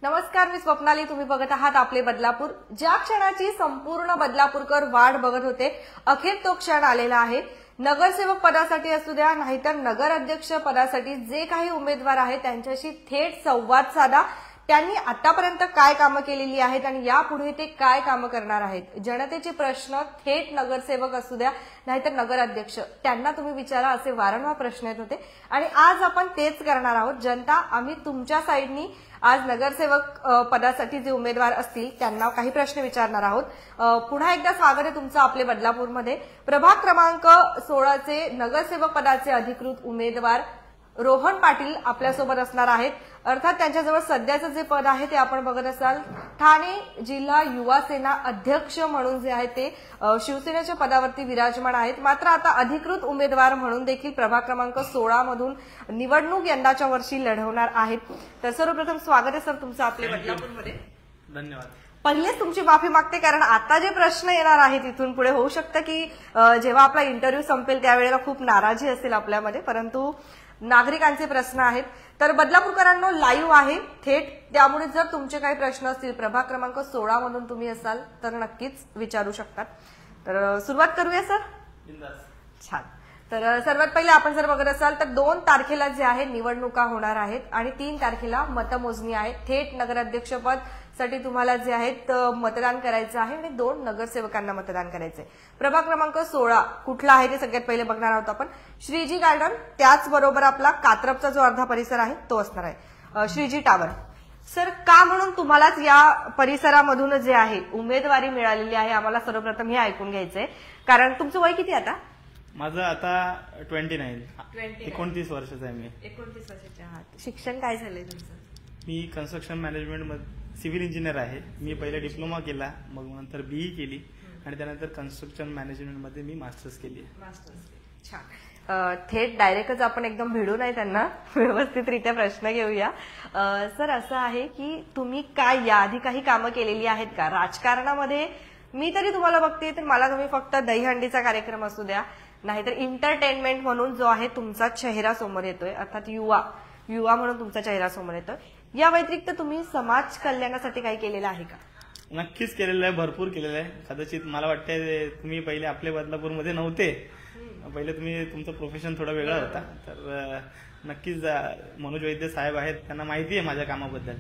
नमस्कार, मी स्वप्नाली. तुम्ही बघत आहात आपले बदलापूर. ज्या क्षणाची संपूर्ण बदलापूरकर वाट बघत होते, अखेर तो क्षण आलेला आहे. नगरसेवक पदासाठी असू द्या, नाहीतर नगर अध्यक्ष पदासाठी जे काही उमेदवार आहेत त्यांच्याशी थेट संवाद साधा. त्यांनी आतापर्यंत काय कामं केलेली आहेत आणि यापुढे ते काय कामं करणार आहेत. जनतेचे प्रश्न थेट नगरसेवक असू द्या, नाहीतर नगर अध्यक्ष, त्यांना तुम्ही विचारा, असे वारंवार प्रश्न येत होते. आणि आज आपण तेच करणार आहोत. जनता, आम्ही तुमच्या साईडनी आज नगरसेवक पदासाठी जे उमेदवार असतील त्यांना काही प्रश्न विचारणार आहोत. पुन्हा एकदा स्वागत आहे तुमचं आपले बदलापूरमध्ये. प्रभाग क्रमांक 16 चे नगरसेवक पदाचे अधिकृत उमेदवार रोहन पाटील आपल्यासोबत असणार आहेत. अर्थात त्यांच्याजवळ सध्याचं जे पद आहे ते आपण बघत असाल, ठाणे जिल्हा युवा सेना अध्यक्ष म्हणून जे आहे ते शिवसेनेच्या पदावरती विराजमान आहेत. मात्र आता अधिकृत उमेदवार म्हणून देखील प्रभाग क्रमांक 16 मधून निवडणूक यंदाच्या वर्षी लढवणार आहेत. तर सर्वप्रथम स्वागत आहे सर तुमचं आपल्या बदलापूरमध्ये. धन्यवाद. पहिलेच तुमची माफी मागते, कारण आता जे प्रश्न येणार आहेत इथून पुढे होऊ शकतं की जेव्हा आपला इंटरव्ह्यू संपेल त्यावेळेला खूप नाराजी असेल आपल्यामध्ये, परंतु नागरिकांचे प्रश्न आहेत. तर बदलापूरकरांनो, लाईव्ह आहे थेट, त्यामुळे जर तुमचे काही प्रश्न असतील प्रभाग क्रमांक 16 मधून तुम्ही असाल तर नक्कीच विचारू शकतात. तर सुरुवात करूया सर. छान. तर सर्वात पहिले आपण जर बघत असाल तर 2 तारखेला जे आहे निवडणुका होणार आहेत आणि 3 तारखेला मतमोजणी आहे. थेट नगराध्यक्षपद साठी तुम्हाला जे आहेत मतदान करायचं आहे आणि 2 नगरसेवकांना मतदान करायचंय. प्रभाग क्रमांक 16 कुठला आहे ते सगळ्यात पहिले बघणार आहोत आपण. श्रीजी गार्डन, त्याचबरोबर आपला कात्रपचा जो अर्धा परिसर आहे तो असणार आहे. श्रीजी टावर. सर, का म्हणून तुम्हालाच या परिसरामधून जे आहे उमेदवारी मिळालेली आहे, आम्हाला सर्वप्रथम हे ऐकून घ्यायचंय. कारण तुमचं वय किती आता? माझं आता 29 वर्षाचा आहे. मी 29 वर्षाचे आहात. शिक्षण काय झालंय तुमचं? मी कन्स्ट्रक्शन मॅनेजमेंट मध्ये सिव्हिल इंजिनियर आहे. मी पहिले डिप्लोमा केला, मग नंतर बीई केली आणि त्यानंतर कन्स्ट्रक्शन मॅनेजमेंट मध्ये मी मास्टर्स केली. छान. थेट डायरेक्टच आपण एकदम भिडू नाही, त्यांना व्यवस्थितरित्या प्रश्न घेऊया. सर, असं आहे की तुम्ही काय याआधी काही कामं केलेली आहेत का राजकारणामध्ये? मी तरी तुम्हाला बघते तर मला तुम्ही फक्त दहीहंडीचा कार्यक्रम असू द्या, नाहीतर एंटरटेनमेंट म्हणून जो आहे तुमचा चेहरा समोर येतोय, अर्थात युवा म्हणून तुमचा चेहरा समोर येतोय. या व्यतिरिक्त तुम्ही समाज कल्याणासाठी काही केलेलं आहे का? नक्कीच केलेलं आहे, भरपूर केलेलं आहे. कदाचित मला वाटतंय तुम्ही पहिले आपल्या बदलापूरमध्ये नव्हते, पहिले तुम्ही तुमचं प्रोफेशन थोडा वेगळा होता. तर नक्कीच मनोज वैद्य साहेब आहेत, त्यांना माहिती आहे माझ्या कामाबद्दल.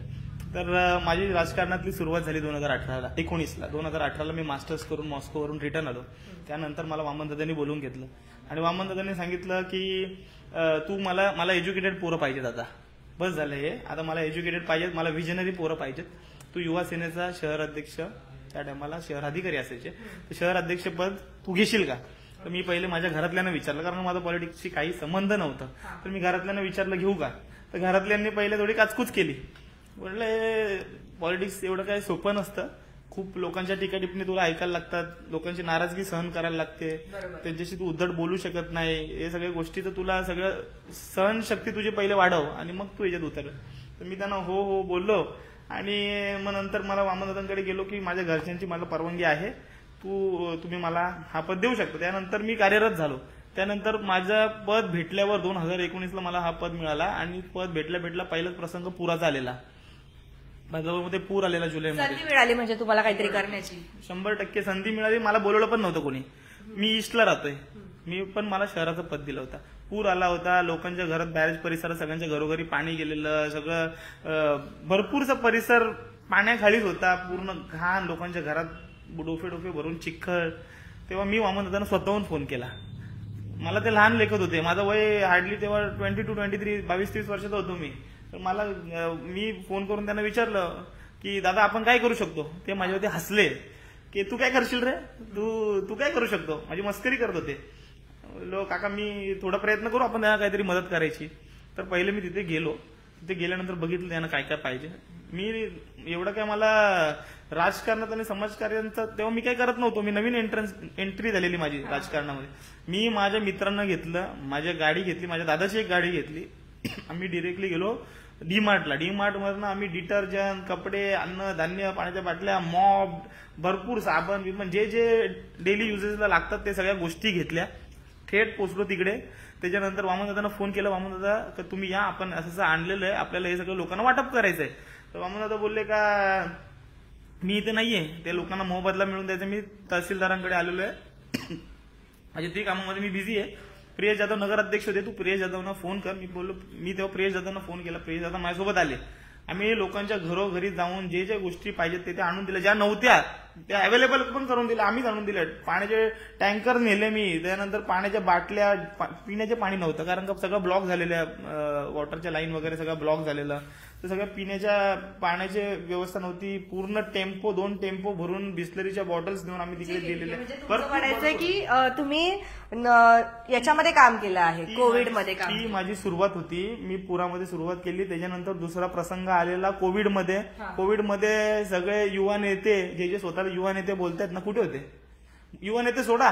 तर माझी राजकारणातली सुरुवात झाली 2018ला मी मास्टर्स करून मॉस्कोवरून रिटर्न आलो. त्यानंतर मला वामनदादांनी बोलून घेतलं आणि वामनदादांनी सांगितलं की तू मला एज्युकेटेड पोरं पाहिजेत, आता बस झालं हे, आता मला एज्युकेटेड पाहिजेत, मला विजनरी पोरं पाहिजेत. तू युवा सेनेचा शहर अध्यक्ष, त्या टायमाला शहर अधिकारी असायचे, तर शहर अध्यक्षपद तू घेशील का? तर मी पहिले माझ्या घरातल्यांना विचारलं, कारण माझा पॉलिटिक्सशी काही संबंध नव्हता. तर मी घरातल्यांना विचारलं घेऊ का? तर घरातल्यांनी पहिले थोडी काचकूच केली. म्हटलं पॉलिटिक्स एवढं काही सोपं नसतं, खूप लोकांच्या टीकाटिप्पणी तुला ऐकायला लागतात, लोकांची नाराजगी सहन करायला लागते, त्यांच्याशी तू उद्धट बोलू शकत नाही, हे सगळ्या गोष्टी तर तुला सगळं सहनशक्ती तुझी पहिले वाढव आणि मग तू याच्यात उतर. तर मी त्यांना हो बोललो आणि मग नंतर मला वामनदादांकडे गेलो की माझ्या घरच्यांची मला परवानगी आहे, तुम्ही मला हा पद देऊ शकता. त्यानंतर मी कार्यरत झालो. त्यानंतर माझं पद भेटल्यावर 2019ला मला हा पद मिळाला आणि पद भेटल्या पहिलाच प्रसंग पुराचा आलेला. बदलापूरमध्ये पूर आलेला जुलैमध्ये. संधी मिळाली म्हणजे तुम्हाला काहीतरी करण्याची? 100% संधी मिळाली. मला बोलवलं पण नव्हतं कोणी. मी ईस्टला राहतोय, पण मला शहराचं पद दिलं होतं. पूर आला होता, लोकांच्या घरात, बॅरेज परिसरात सगळ्यांच्या घरोघरी पाणी गेलेलं, सगळं भरपूरसा परिसर पाण्याखालीच होता, पूर्ण घाण, लोकांच्या घरात डोफे भरून चिखल. तेव्हा मी वामनदादांना स्वतःहून फोन केला. मला ते लहान लेखत होते, माझं वय हार्डली तेव्हा 22-23 वर्षाचा होतो मी. तर मी फोन करून त्यांना विचारलं की दादा आपण काय करू शकतो? ते माझ्यावरती हसले की तू काय करशील रे, तू काय करू शकतो, माझी मस्करी करत होते. काका मी थोडा प्रयत्न करू, आपण त्यांना काहीतरी मदत करायची. तर पहिले मी तिथे गेलो. तिथे गेल्यानंतर बघितलं त्यांना काय काय पाहिजे. मी एवढं काय मला राजकारणात आणि समाजकार्यांचा तेव्हा मी काय करत नव्हतो. मी नवीन एंट्री झालेली माझी राजकारणामध्ये. मी माझ्या मित्रांना घेतलं, माझी गाडी घेतली, माझ्या दादाची एक गाडी घेतली. आम्ही डिरेक्टली गेलो डीमार्टला. डीमार्ट मधनं आम्ही डिटर्जंट, कपडे, अन्न धान्य, पाण्याच्या बाटल्या, मॉब, भरपूर साबण, जे डेली युजेसला लागतात ते सगळ्या गोष्टी घेतल्या. थेट पोचलो तिकडे. त्याच्यानंतर वामनदादांना फोन केला, वामनदादा का तुम्ही या, आपण असं आणलेलं आहे, आपल्याला हे सगळं लोकांना वाटप करायचंय. तर वामनदादा बोलले का मी इथे नाहीये, त्या लोकांना मोबदला मिळून द्यायचा, मी तहसीलदारांकडे आलेलो आहे, म्हणजे ते कामामध्ये मी बिझी आहे. प्रियेश जाधव नगराध्यक्ष होते, तू प्रियेश जाधवना फोन कर. मी बोललो, मी तेव्हा प्रियेश जाधवना फोन केला, प्रियेश जाधव माझ्यासोबत आले. आम्ही लोकांच्या घरोघरी जाऊन जे जे गोष्टी पाहिजेत ते आणून दिल्या, ज्या नव्हत्या त्या अवेलेबल पण करून दिल्या, आम्हीच आणून दिल्या. पाण्याचे टँकर नेले मी, त्यानंतर पाण्याच्या बाटल्या, पिण्याचे पाणी नव्हतं कारण का सगळं ब्लॉक झालेलं, वॉटरच्या लाईन वगैरे सगळं ब्लॉक झालेलं, तर सगळ्या पिण्याच्या पाण्याची व्यवस्था नव्हती. पूर्ण टेम्पो, 2 टेम्पो भरून बिस्लरीच्या बॉटल्स देऊन आम्ही तिकडे गेलेले. म्हणायचं की तुम्ही याच्यामध्ये काम केलं आहे, कोविडमध्ये काम. ही माझी सुरुवात होती, मी पुरामध्ये सुरुवात केली. त्याच्यानंतर दुसरा प्रसंग आलेला कोविडमध्ये. कोविडमध्ये सगळे युवा नेते, जे स्वतःला युवा नेते बोलतात ना, कुठे होते? युवा नेते सोडा,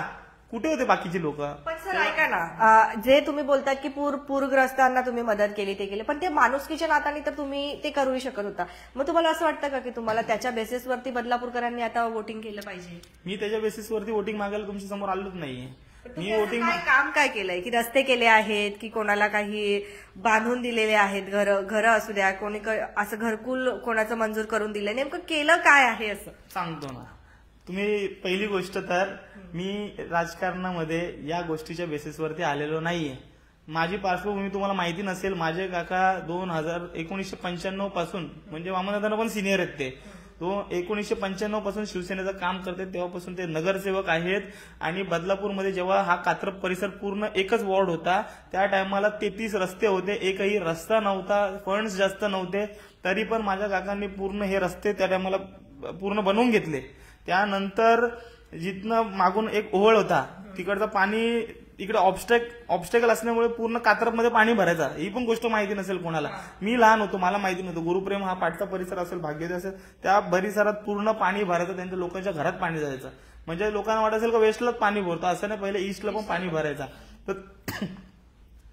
कुठे होते बाकीचे लोक? पण सर ऐका ना, जे तुम्ही बोलतात की पूरग्रस्तांना तुम्ही मदत केली, ते केली, पण ते माणुसकीच्या नात्याने तर तुम्ही ते करूही शकत होता. मग तुम्हाला असं वाटतं का की तुम्हाला त्याच्या बेसिसवरती बदलापूरकरांनी आता वोटिंग केलं पाहिजे? मी त्याच्या बेसिसवरती वोटिंग मागायला तुमच्या समोर आलोच नाहीये. मी वोटिंग काम काय केलंय, की रस्ते केले आहेत, की कोणाला काही बांधून दिलेले आहेत, घरं असू द्या, कोणी असं घरकुल कोणाचं मंजूर करून दिलं, नेमकं केलं काय आहे असं सांगतो ना. तुम्ही पहिली गोष्ट तर मी राजकारणामध्ये या गोष्टीच्या बेसिसवरती आलेलो नाहीये. माझी पार्श्वभूमी तुम्हाला माहिती नसेल, माझे काका 1995 पासून, म्हणजे वामनदादांना पण सिनियर आहेत ते, 1995 पासून शिवसेनेचं काम करते, तेव्हापासून ते नगरसेवक आहेत. आणि बदलापूरमध्ये जेव्हा हा कात्रप परिसर पूर्ण एकच वॉर्ड होता, त्या टायमाला 33 रस्ते होते, एकही रस्ता नव्हता, फंड्स जास्त नव्हते, तरी पण माझ्या काकांनी पूर्ण हे रस्ते त्या टायमाला पूर्ण बनवून घेतले. त्यानंतर जिथनं मागून एक ओहळ होता, तिकडचं पाणी इकडे ऑब्स्टेकल असल्यामुळे पूर्ण कात्रपमध्ये पाणी भरायचा, ही पण गोष्ट माहिती नसेल कोणाला. मी लहान होतो, मला माहिती नव्हतं. गुरुप्रेम हा पाटचा परिसर असेल, भाग्यदेव असेल, त्या परिसरात पूर्ण पाणी भरायचं, त्यांच्या लोकांच्या घरात पाणी जायचं. म्हणजे लोकांना वाटत असेल का वेस्टलाच पाणी भरतो, असं नाही, पहिले ईस्टला पण पाणी भरायचा.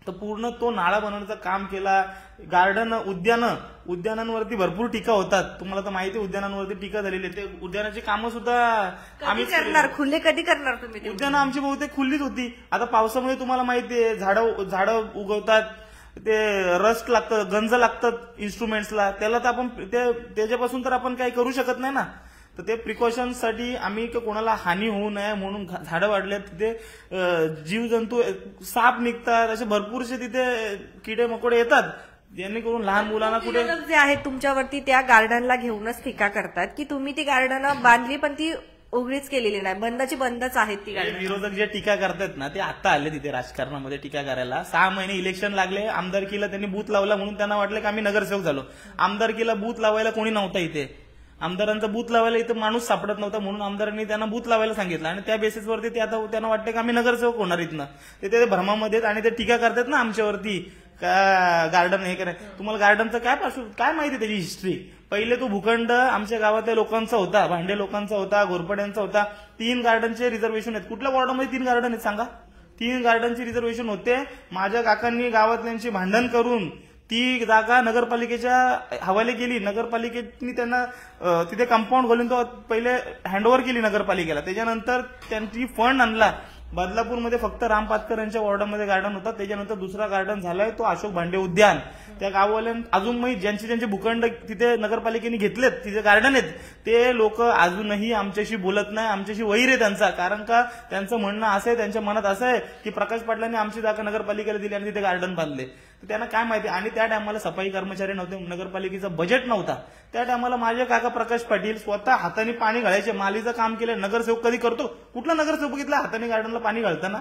तर पूर्ण तो नाळा बनवण्याचं काम केला. गार्डन, उद्यानांवरती भरपूर टीका होतात, तुम्हाला तर माहिती, उद्यानांवरती टीका झालेली आहे. ते उद्यानाची कामं सुद्धा आम्ही करणार, खुले कधी करणार तुम्ही? उद्यानं आमची बहुतेक खुल्लीच होती. आता पावसामुळे तुम्हाला माहितीये, झाडं उगवतात, ते रस्ट लागतं, गंज लागतात इन्स्ट्रुमेंट्सला, त्याला तर आपण त्याच्यापासून तर आपण काही करू शकत नाही ना. तर ते प्रिकॉशनसाठी आम्ही कोणाला हानी होऊ नये म्हणून झाडं वाढलेत, तिथे जीवजंतू, साप निघतात, असे भरपूरसे तिथे किडे मकोडे येतात, जेणेकरून लहान मुलांना कुठे जे आहेत तुमच्यावरती त्या गार्डनला घेऊनच टीका करतात की तुम्ही ती गार्डन बांधली पण ती उघडीच केलेली नाही, बंदच आहेत ती गार्डन. विरोधक जे टीका करतात ना, ते आता आले तिथे राजकारणामध्ये टीका करायला. 6 महिने इलेक्शन लागले, आमदारकीला त्यांनी बूथ लावला म्हणून त्यांना वाटलं की आम्ही नगरसेवक झालो. आमदारकीला बूथ लावायला कोणी नव्हता इथे, आमदारांचा बूथ लावायला इथं माणूस सापडत नव्हता, म्हणून आमदारांनी त्यांना बूथ लावायला सांगितलं. आणि त्या बेसिसवरती ते आता त्यांना वाटतं की आम्ही नगरसेवक होणार इथनं. ते भ्रमामध्ये, आणि ते टीका करतात ना आमच्यावरती का गार्डन हे कराय. तुम्हाला गार्डनचं काय माहिती, त्याची हिस्ट्री? पहिले तो भूखंड आमच्या गावातल्या लोकांचा होता, भांडे लोकांचा होता, घोरपड्यांचा होता. 3 गार्डनचे रिझर्वेशन आहेत. कुठल्या वॉर्डामध्ये 3 गार्डन आहेत सांगा? 3 गार्डनचे रिझर्वेशन होते. माझ्या काकांनी गावातल्यांची भांडण करून ती जागा नगरपालिकेच्या हवाले केली. नगरपालिकेने त्यांना तिथे कंपाऊंड घालून तो पहिले हँडओव्हर केली नगरपालिकेला. त्याच्यानंतर त्यांची फंड आणला. बदलापूरमध्ये फक्त राम पातकर यांच्या वॉर्डामध्ये गार्डन होता. त्याच्यानंतर दुसरा गार्डन झालाय तो अशोक भांडे उद्यान. त्या गाववाल्यां अजूनही ज्यांचे भूखंड तिथे नगरपालिकेने घेतलेत, तिथे गार्डन आहेत, ते लोक अजूनही आमच्याशी बोलत नाही, आमच्याशी वैर आहे त्यांचा. कारण का त्यांचं म्हणणं असं आहे, त्यांच्या मनात असं आहे की प्रकाश पाटलांनी आमची जागा नगरपालिकेला दिली आणि तिथे गार्डन बांधले. तर त्यांना काय माहिती. आणि त्या टायमाला सफाई कर्मचारी नव्हते, नगरपालिकेचा बजेट नव्हता. त्या टायमाला माझे काका प्रकाश पाटील स्वतः हाताने पाणी घालायचे, मालीचं काम केलं. नगरसेवक कधी करतो? कुठला नगरसेवक बघितला हाताने गार्डनला पाणी घालताना?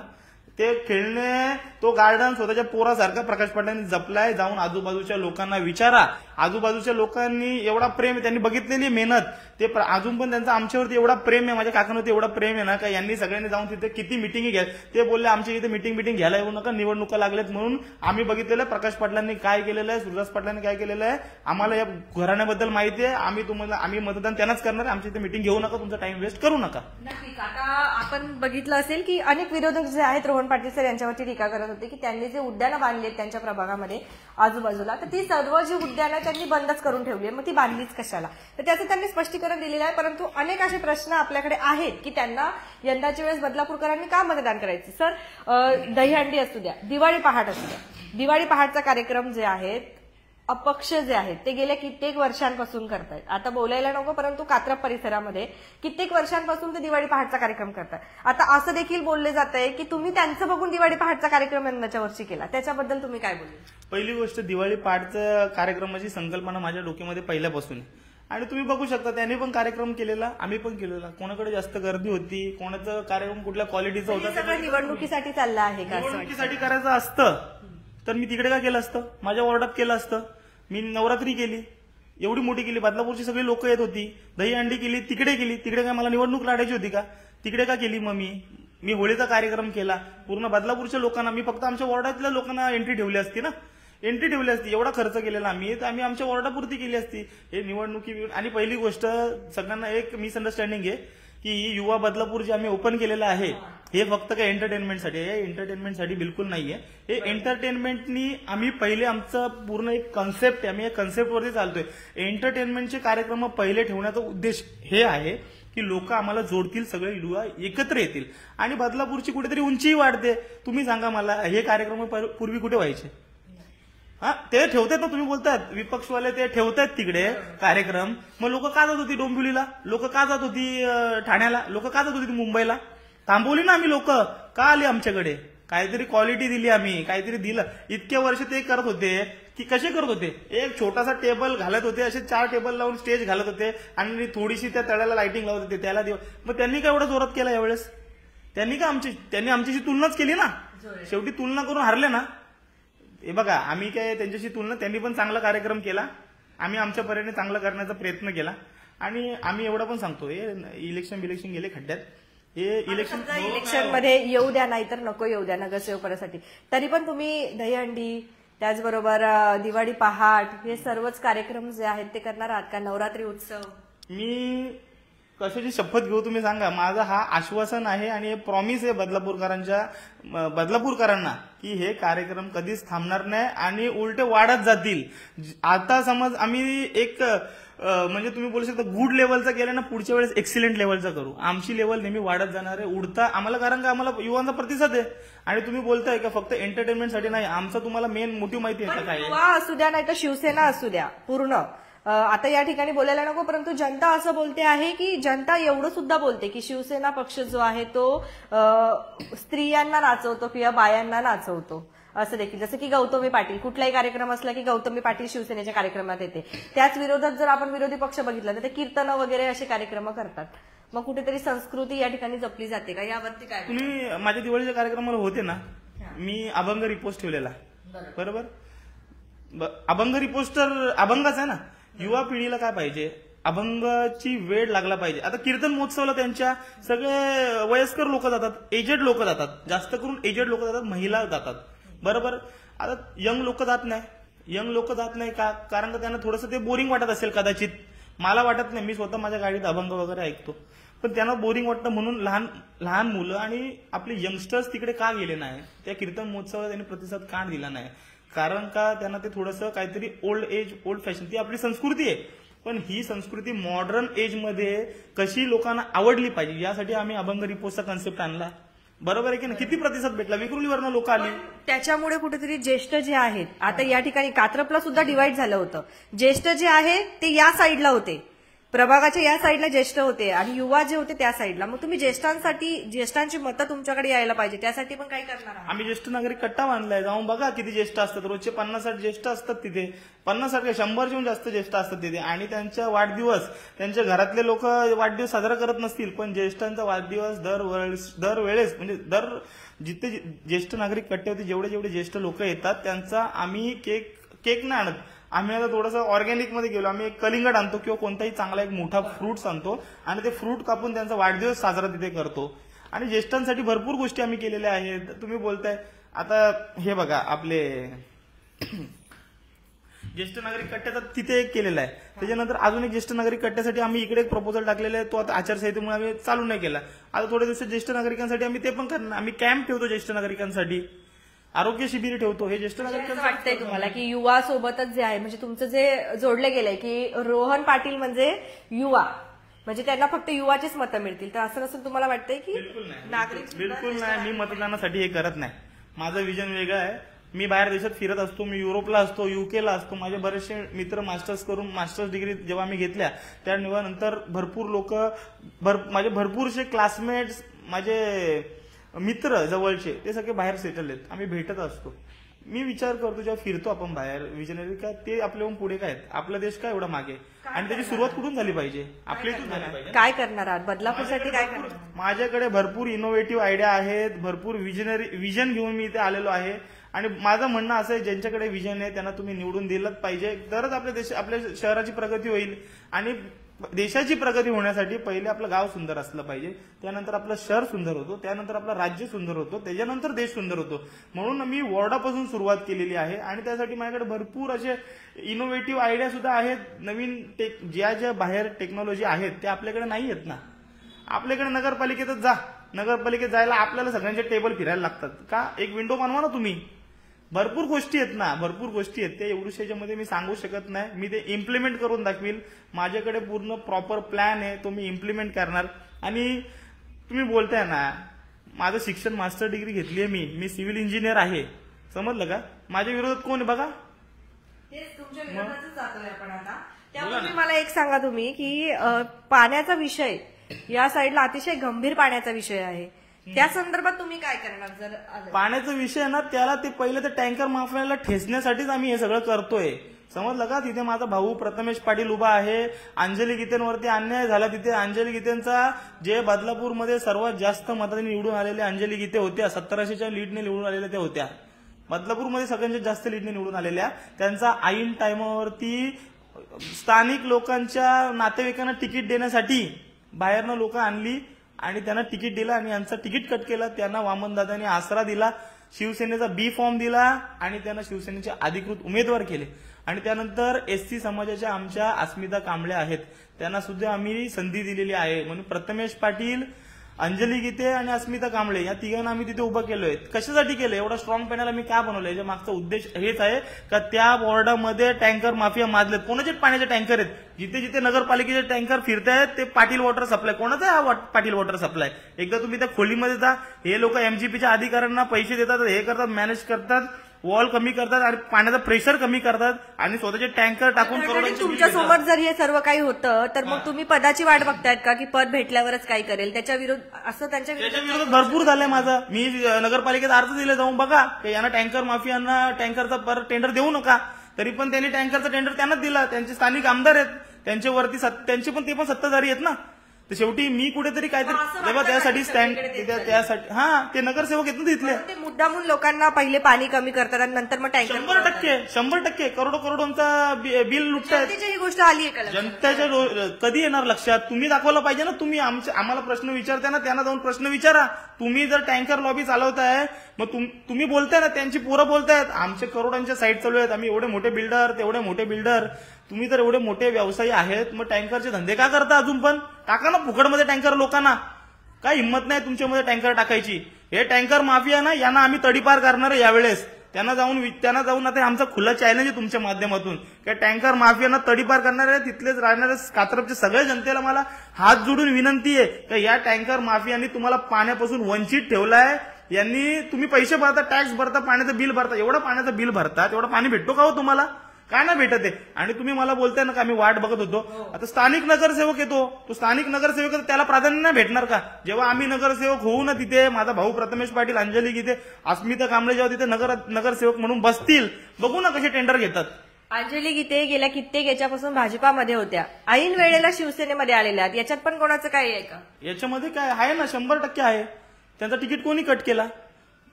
ते खेळणे, तो गार्डन स्वतःच्या पोरासारखा प्रकाश पाटलांनी जपलाय. जाऊन आजूबाजूच्या लोकांना विचारा, आजूबाजूच्या लोकांनी एवढा प्रेम, त्यांनी बघितलेली मेहनत, ते अजून पण त्यांचं आमच्यावरती एवढा प्रेम आहे, माझ्या काकांवरती एवढा प्रेम आहे ना, का यांनी सगळ्यांनी जाऊन तिथे किती मिटिंग घ्या. ते बोलले आमच्या इथे मिटिंग घ्यायला येऊ नका, निवडणुका लागल्यात म्हणून. आम्ही बघितलेलं प्रकाश पाटलांनी काय केलेलं आहे, सूरदास पाटलांनी काय केलेलं आहे, आम्हाला या घराण्याबद्दल माहिती आहे. आम्ही मतदान त्यांनाच करणार आहे. आमच्या इथे मिटिंग घेऊ नका, तुमचा टाइम वेस्ट करू नका. नक्कीच. आता आपण बघितलं असेल की अनेक विरोधक जे आहेत रोहन पाटील सर यांच्यावरती टीका करत होते की त्यांनी जे उद्यानं बांधली त्यांच्या प्रभागामध्ये आजूबाजूला, तर ती सर्व जी उद्यानं त्यांनी बंदच करून ठेवली आहे, मग ती बांधलीच कशाला? तर त्याचं त्यांनी स्पष्टीकरण दिलेलं आहे. परंतु अनेक असे प्रश्न आपल्याकडे आहेत की त्यांना यंदाच्या वेळेस बदलापूरकरांनी का मतदान करायचं? सर, दहीहंडी असू द्या, दिवाळी पहाट असू द्या, दिवाळी पहाटचा कार्यक्रम जे आहेत अपक्ष जे आहेत ते गेल्या कित्येक वर्षांपासून करतायत. आता बोलायला नको, परंतु कात्रप परिसरामध्ये कित्येक वर्षांपासून ते दिवाळी पहाटचा कार्यक्रम करतात. आता असं देखील बोलले जात आहे की तुम्ही त्यांचं बघून दिवाळी पहाटचा कार्यक्रम यंदाच्या वर्षी केला, त्याच्याबद्दल तुम्ही काय बोलले? पहिली गोष्ट, दिवाळी पहाटचं कार्यक्रमाची संकल्पना माझ्या डोक्यामध्ये पहिल्यापासून आहे आणि तुम्ही बघू शकता त्यांनी पण कार्यक्रम केलेला, आम्ही पण केलेला. कोणाकडे जास्त गर्दी होती, कोणाचा कार्यक्रम कुठल्या क्वालिटीचा होता, सगळं निवडणुकीसाठी चाललं आहे का? निवडणुकीसाठी करायचं असतं तर मी तिकडे का केलं असतं? माझ्या वॉर्डात केलं असतं. मी नवरात्री केली, एवढी मोठी केली, बदलापूरची सगळी लोक येत होती. दहीहंडी केली, तिकडे केली. तिकडे काय मला निवडणूक लढायची होती का? तिकडे का केली? मग मी होळीचा कार्यक्रम केला. पूर्ण बदलापूरच्या लोकांना, मी फक्त आमच्या वॉर्डातल्या लोकांना एंट्री ठेवली असती ना, एंट्री ठेवली असती. एवढा खर्च केलेला आम्ही आमच्या वॉर्डापुरती केली असती. हे निवडणुकी. आणि पहिली गोष्ट, सगळ्यांना एक मिसअंडरस्टँडिंग आहे की युवा बदलापूर जे आम्ही ओपन केलेलं आहे हे फक्त काय एंटरटेनमेंटसाठी आहे. एंटरटेनमेंटसाठी बिलकुल नाहीये. हे एंटरटेनमेंटनी आम्ही पहिले आमचं पूर्ण एक कन्सेप्ट आहे, आम्ही या कन्सेप्टवरती चालतोय. एंटरटेनमेंटचे कार्यक्रम पहिले ठेवण्याचा उद्देश हे आहे की लोक आम्हाला जोडतील, सगळे युवा एकत्र येतील आणि बदलापूरची कुठेतरी उंचीही वाढते. तुम्ही सांगा मला, हे कार्यक्रम पूर्वी कुठे व्हायचे? हा, ते ठेवतात ना, तुम्ही बोलतात विपक्षवाले ते ठेवतात तिकडे कार्यक्रम. मग लोक का जात होती डोंबिवलीला? लोक का जात होती ठाण्याला? लोक का जात होती मुंबईला? थांबवली ना आम्ही. लोक का आली आमच्याकडे? काहीतरी क्वालिटी दिली आम्ही, काहीतरी दिलं. इतके वर्ष ते करत होते की कसे करत होते? एक छोटासा टेबल घालत होते, असे 4 टेबल लावून स्टेज घालत होते आणि थोडीशी त्या तळ्याला लाइटिंग लावत होते, त्याला मग त्यांनी काय एवढा जोरात केला यावेळेस? त्यांनी आमच्याशी तुलनाच केली ना, शेवटी तुलना करून हरले ना. हे बघा, आम्ही काय त्यांच्याशी तुलना, त्यांनी पण चांगला कार्यक्रम केला, आम्ही आमच्या परीने चांगला करण्याचा प्रयत्न केला. आणि आम्ही एवढं पण सांगतो, हे इलेक्शन गेले खड्ड्यात. हे इलेक्शन मध्ये येऊ द्या, नाहीतर नको येऊ द्या नगरसेवकासाठी. तरी पण तुम्ही दहीहंडी, त्याचबरोबर दिवाळी पहाट, हे सर्वच कार्यक्रम जे आहेत ते करणार आहात का? नवरात्री उत्सव? मी कशाची शपथ घेऊ तुम्ही सांगा? माझं हा आश्वासन आहे आणि हे प्रॉमिस आहे बदलापूरकरांना की हे कार्यक्रम कधीच थांबणार नाही आणि उलटे वाढत जातील. आता समज आम्ही एक म्हणजे तुम्ही बोलू शकता गुड लेवलचा केला ना, पुढच्या वेळेस एक्सिलेंट लेवलचा करू. आमची लेवल नेहमी वाढत जाणार आहे, उडता आम्हाला, कारण का आम्हाला युवांचा प्रतिसाद आहे. आणि तुम्ही बोलताय का फक्त एंटरटेनमेंटसाठी नाही, आमचा तुम्हाला मेन मोटिव्ह माहिती आहे का काय? युवा असू द्या, नाही तर शिवसेना असू द्या, पूर्ण आता या ठिकाणी बोलायला नको, परंतु जनता असं बोलते आहे की जनता एवढं सुद्धा बोलते की शिवसेना पक्ष जो आहे तो स्त्रियांना नाचवतो किंवा बायांना नाचवतो. असं देखील, जसं की गौतमी पाटील, कुठलाही कार्यक्रम असला की गौतमी पाटील शिवसेनेच्या कार्यक्रमात येते. त्याच विरोधात जर आपण विरोधी पक्ष बघितला तर ते कीर्तन वगैरे असे कार्यक्रम करतात. मग कुठेतरी संस्कृती या ठिकाणी जपली जाते का? यावरती काय? तुम्ही माझ्या दिवाळीच्या कार्यक्रमाला होते ना, मी अभंग रिपोस्ट ठेवलेला, बरोबर? अभंग रिपोस्टर अभंगच आहे ना. युवा पिढीला काय पाहिजे? अभंगाची वेळ लागला पाहिजे. आता कीर्तन महोत्सवाला त्यांच्या सगळे वयस्कर लोक जातात, एजेड लोक जातात, जास्त करून एजेड लोक जातात, महिला जातात, बरोबर? आता यंग लोक जात नाही का? कारण का त्यांना थोडंसं ते बोरिंग वाटत असेल कदाचित. मला वाटत नाही, मी स्वतः माझ्या गाडीत अभंग वगैरे ऐकतो, पण त्यांना बोरिंग वाटतं म्हणून लहान मुलं आणि आपले यंगस्टर्स तिकडे का गेले नाही? त्या कीर्तन महोत्सवाला त्यांनी प्रतिसाद का दिला नाही? कारण का त्यांना ते थोडंसं काहीतरी ओल्ड फॅशन, ती आपली संस्कृती आहे, पण ही संस्कृती मॉडर्न एज मध्ये कशी लोकांना आवडली पाहिजे यासाठी आम्ही अभंग रिपोर्टचा कन्सेप्ट आणला, बरोबर आहे की नाही? किती प्रतिसाद भेटला? विक्रोलीवरनं लोक आली. त्याच्यामुळे कुठेतरी ज्येष्ठ जे आहेत, आता या ठिकाणी कात्रपला सुद्धा डिवाइड झालं होतं. ज्येष्ठ जे आहे ते या साईडला होते, प्रभागाच्या या साईडला ज्येष्ठ होते आणि युवा जे होते त्या साईडला. मग तुम्ही ज्येष्ठांची मतं तुमच्याकडे यायला पाहिजे, त्यासाठी पण काय करणार आहात? आम्ही ज्येष्ठ नागरिक कट्टा बांधलाय, जाऊन बघा किती ज्येष्ठ असतात. रोजचे 50-60 ज्येष्ठ असतात तिथे, 50-60 100 जास्त ज्येष्ठ असतात तिथे. आणि त्यांच्या वाढदिवस, त्यांच्या घरातले लोक वाढदिवस साजरा करत नसतील, पण ज्येष्ठांचा वाढदिवस दरवेळेस म्हणजे जिथे ज्येष्ठ नागरिक कट्ट्यावरती जेवढे ज्येष्ठ लोक येतात त्यांचा आम्ही केक नाही आणत. आम्ही आता थोडंसं ऑर्गॅनिक मध्ये गेलो, आम्ही एक कलिंगड आणतो किंवा कोणताही चांगला एक मोठा फ्रूट्स आणतो आणि ते फ्रूट कापून त्यांचा वाढदिवस साजरा तिथे करतो. आणि ज्येष्ठांसाठी भरपूर गोष्टी आम्ही केलेल्या आहेत. तुम्ही बोलताय, आता हे बघा आपले ज्येष्ठ नागरिक कट्ट्याचा तिथे एक केलेला आहे. त्याच्यानंतर अजून एक ज्येष्ठ नागरिक कट्ट्यासाठी आम्ही इकडे एक प्रपोजल टाकलेला आहे, तो आता आचारसंहितेमुळे आम्ही चालू नाही केला. आता थोड्या दिवसात ज्येष्ठ नागरिकांसाठी आम्ही ते पण करणार. आम्ही कॅम्प ठेवतो ज्येष्ठ नागरिकांसाठी. आरोग्य शिबिर ठेवतो. हे ज्येष्ठ असं नागरिक वाटतंय तुम्हाला की युवा सोबतच जे आहे म्हणजे तुमचं जे जोडले गेलंय की रोहन पाटील म्हणजे युवा, म्हणजे त्यांना फक्त युवाचीच मतं मिळतील, तर असं नसून तुम्हाला वाटतंय की नागरिक बिलकुल नाही. मी मतदानासाठी हे करत नाही. माझं विजन वेगळं आहे. मी बाहेर देशात फिरत असतो, मी युरोपला असतो, युकेला असतो. माझे बरेचसे मित्र मास्टर्स डिग्री जेव्हा मी घेतल्या त्यानंतर भरपूर लोक माझे भरपूरसे क्लासमेट्स, माझे मित्र जवळचे ते सगळे बाहेर सेटल आहेत. आम्ही भेटत असतो. मी विचार करतो जेव्हा फिरतो आपण बाहेर विजनरी का ते आपल्याहून पुढे काय आहेत, आपला देश काय एवढा मागे आणि त्याची सुरुवात कुठून झाली पाहिजे, आपल्या इथून झाली पाहिजे. काय करणार आहात बदलापूरसाठी, काय करणार? माझ्याकडे भरपूर इनोव्हेटिव्ह आयडिया आहेत, भरपूर विजन घेऊन मी इथे आलेलो आहे. आणि माझं म्हणणं असं आहे, ज्यांच्याकडे विजन आहे त्यांना तुम्ही निवडून दिलंच पाहिजे, तरच आपल्या शहराची प्रगती होईल. आणि देशाची प्रगती होण्यासाठी पहिले आपलं गाव सुंदर असलं पाहिजे, त्यानंतर आपलं शहर सुंदर होतो, त्यानंतर आपलं राज्य सुंदर होतो, त्याच्यानंतर देश सुंदर होतो. म्हणून मी वॉर्डापासून सुरुवात केलेली आहे आणि त्यासाठी माझ्याकडे भरपूर असे इनोव्हेटिव्ह आयडिया सुद्धा आहेत. नवीन ज्या बाहेर टेक्नॉलॉजी आहेत त्या आपल्याकडे नाही आहेत ना. आपल्याकडे नगरपालिकेतच जा, नगरपालिकेत जायला आपल्याला सगळ्यांचे टेबल फिरायला लागतात का? एक विंडो बनवा ना तुम्ही. भरपूर गोष्टी आहेत ना, भरपूर गोष्टी आहेत. ते एवढ्याच्यामध्ये मी सांगू शकत नाही. मी ते इम्प्लिमेंट करून दाखवील. माझ्याकडे पूर्ण प्रॉपर प्लॅन आहे, तो मी इम्प्लिमेंट करणार. आणि तुम्ही बोलताय ना, माझं शिक्षण मास्टर डिग्री घेतली आहे मी सिव्हिल इंजिनियर आहे, समजलं का? माझ्या विरोधात कोण आहे बघा? तुमच्या विरोधातच जातोय आपण आता. त्यामुळे मला एक सांगा तुम्ही की पाण्याचा विषय या साईडला अतिशय गंभीर पाण्याचा विषय आहे, त्या संदर्भात तुम्ही काय करणार? जर पाण्याचा विषय ना, त्याला ते पहिले तर टँकर माफियाला ठेचण्यासाठीच आम्ही हे सगळं करतोय, समजलं का? तिथे माझा भाऊ प्रथमेश पाटील उभा आहे. अंजली गीतेंवरती अन्याय झाला. तिथे अंजली गीतेंचा जे बदलापूरमध्ये सर्वात जास्त मतांनी निवडून आलेले अंजली गीते होत्या, 1700च्या लीडने निवडून आलेल्या त्या होत्या. बदलापूरमध्ये सगळ्यांच्या जास्त लीडने निवडून आलेल्या. त्यांचा ऐन टाइमावरती स्थानिक लोकांच्या नातेवाईकांना तिकीट देण्यासाठी बाहेरनं लोक आणली आणि त्यांना तिकीट दिलं आणि यांचं तिकीट कट केलं. त्यांना वामनदादांनी आसरा दिला, शिवसेनेचा बी फॉर्म दिला आणि त्यांना शिवसेनेचे अधिकृत उमेदवार केले. आणि त्यानंतर एससी समाजाच्या आमच्या अस्मिता कांबळे आहेत, त्यांना सुद्धा आम्ही संधी दिलेली आहे. म्हणून प्रथमेश पाटील, अंजली गीते आणि अस्मिता कांबळे या तिघांना आम्ही तिथे उभं केलोय. कशासाठी केलं? एवढा स्ट्रॉंग पॅनल आम्ही का बनवलं? याच्या मागचा उद्देश हेच आहे का त्या वॉर्डामध्ये टँकर माफिया माजलेत. कोणाचे पाण्याचे टँकर आहेत? जिथे जिथे नगरपालिकेचे टँकर फिरतायत ते पाटील वॉटर सप्लाय. कोणाचा हा पाटील वॉटर सप्लाय? एकदा तुम्ही त्या खोलीमध्ये जा, हे लोक एमजीपीच्या अधिकाऱ्यांना पैसे देतात, हे करतात, मॅनेज करतात, वॉल कमी करतात आणि पाण्याचं प्रेशर कमी करतात आणि स्वतःचे टँकर टाकून तुमच्या समोर जर हे सर्व काही होतं तर मग तुम्ही पदाची वाट बघतायत का की पद भेटल्यावरच काय करेल? त्याच्या विरोधात असं त्यांच्या विरोधात भरपूर झालंय माझं. मी नगरपालिकेत अर्ज दिले, जाऊन बघा की यांना टँकर माफियांना टँकरचा परत टेंडर देऊ नका. तरी पण त्यांनी टँकरचा टेंडर त्यांनाच दिला. त्यांचे स्थानिक आमदार आहेत, त्यांच्यावरती त्यांचे पण ते पण सत्ताधारी आहेत ना. तर शेवटी मी कुठेतरी काहीतरी तेव्हा त्यासाठी स्टँड त्यासाठी ते नगरसेवक आहेत ना तिथले. ते मुद्दामून लोकांना पहिले पाणी कमी करतात आणि नंतर मग टँकर 100% करोडोंचा बिल लुटतायत. ही गोष्ट आली आहे का जनतेच्या कधी येणार लक्षात? तुम्ही दाखवलं पाहिजे ना. तुम्ही आम्हाला प्रश्न विचारताय ना, त्यांना जाऊन प्रश्न विचारा. तुम्ही जर टँकर लॉबी चालवताय, मग तुम्ही बोलताय ना, त्यांची पोरं बोलतायत आमचे करोडांच्या साईट चालू आहेत, आम्ही एवढे मोठे बिल्डर, तेवढे मोठे बिल्डर. तुम्ही जर एवढे मोठे व्यवसायी आहेत, मग टँकरचे धंदे का करता? अजून पण टाका ना फुकटमध्ये टँकर लोकांना. काय हिंमत नाही तुमच्यामध्ये टँकर टाकायची? हे टँकर माफिया ना, यांना आम्ही तडीपार करणार आहे यावेळेस. त्यांना जाऊन आता आमचा खुला चॅलेंज आहे तुमच्या माध्यमातून की टँकर माफियांना तडीपार करणार आहे. तिथलेच राहणाऱ्या कात्रपच्या सगळ्या जनतेला मला हात जोडून विनंती आहे की या टँकर माफियांनी तुम्हाला पाण्यापासून वंचित ठेवलाय. यांनी तुम्ही पैसे भरता, टॅक्स भरता, पाण्याचं बिल भरता, एवढं पाण्याचं बिल भरता, तेवढं पाणी भेटतो का हो तुम्हाला? काय ना भेटत आहे. आणि तुम्ही मला बोलताय ना का आम्ही वाट बघत होतो. आता स्थानिक नगरसेवक येतो, तो स्थानिक नगरसेवक त्याला प्राधान्य नाही भेटणार का? जेव्हा आम्ही नगरसेवक होऊ ना, तिथे माझा भाऊ प्रथमेश पाटील, अंजली गीते, अस्मिता कांबळे जेव्हा तिथे नगरसेवक म्हणून बसतील, बघू ना कसे टेंडर घेतात. अंजली गीते गेल्या कित्येक याच्यापासून भाजपामध्ये होत्या, ऐन वेळेला शिवसेनेमध्ये आलेल्या. याच्यात पण कोणाचं काय आहे का? याच्यामध्ये काय आहे ना, 100% आहे. त्यांचा तिकीट कोणी कट केला?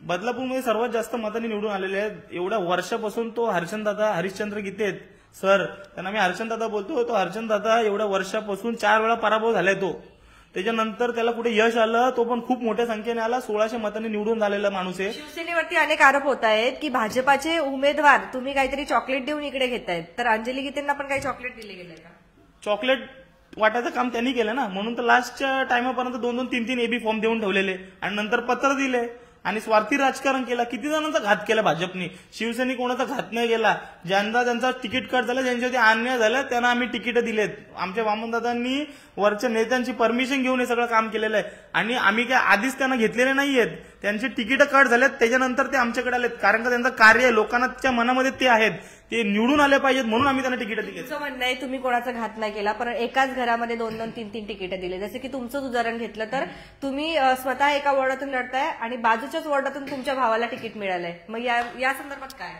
बदलापूरमध्ये सर्वात जास्त मतांनी निवडून आलेले आहेत. एवढ्या वर्षापासून तो हरिश्चंद्र गीते आहेत सर, त्यांना मी हरिश्चंद्रदादा बोलतो. तो हरिश्चंद्रदादा एवढ्या वर्षापासून 4 वेळा पराभव झालाय. तो त्याच्यानंतर त्याला कुठे यश आलं, तो पण खूप मोठ्या संख्येने आला. 1600 मतांनी निवडून झालेला माणूस आहे. शिवसेनेवरती अनेक आरोप होत आहेत की भाजपाचे उमेदवार तुम्ही काहीतरी चॉकलेट देऊन इकडे घेतायत, तर अंजली गीतेंना पण काही चॉकलेट दिले गेले का? चॉकलेट वाटायचं काम त्यांनी केलं ना, म्हणून तर लास्टच्या टाइमापर्यंत 2-2, 3-3 एबी फॉर्म देऊन ठेवलेले आणि नंतर पत्र दिले. आणि स्वार्थी राजकारण केला. किती जणांचा घात केला भाजपने. शिवसेने कोणाचा घात नाही केला. ज्यांचा त्यांचा तिकीट कट झाला, ज्यांच्यावरती अन्याय झाला त्यांना आम्ही तिकीट दिलेत. आमच्या वामनदादांनी वरच्या नेत्यांची परमिशन घेऊन हे सगळं काम केलेलं आहे. आणि आम्ही काय आधीच त्यांना घेतलेले नाहीयेत. त्यांचे तिकीट कट झालेत, त्याच्यानंतर ते आमच्याकडे आलेत. कारण का त्यांचं कार्य लोकांच्या मनामध्ये ते आहेत, ते निवडून आले पाहिजेत म्हणून आम्ही त्यांना तिकीट दिली. तुमचं म्हणणं आहे तुम्ही कोणाचा घात नाही केला, पण एकाच घरामध्ये 2-2, 3-3 तिकीट दिले. जसं की तुमचंच उदाहरण घेतलं तर तुम्ही स्वतः एका वॉर्डातून लढताय आणि बाजूच्याच वॉर्डातून तुमच्या भावाला तिकीट मिळालंय. मग या संदर्भात काय?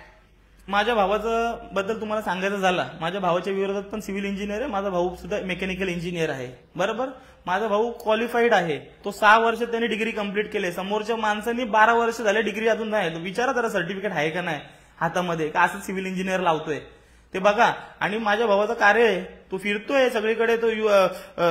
माझ्या भावाचं बद्दल तुम्हाला सांगायचं झालं, माझ्या भावाच्या विरोधात पण सिव्हिल इंजिनियर आहे. माझा भाऊ सुद्धा मेकॅनिकल इंजिनियर आहे. बरोबर. माझा भाऊ क्वालिफाईड आहे. तो 6 वर्ष त्यांनी डिग्री कंप्लीट केले. समोरच्या माणसांनी 12 वर्ष झाले डिग्री अजून नाही. विचारा जरा सर्टिफिकेट आहे का नाही हातामध्ये, का असं सिव्हिल इंजिनियर लावतोय ते बघा. आणि माझ्या भावाचं कार्य आहे, तो फिरतोय सगळीकडे. तो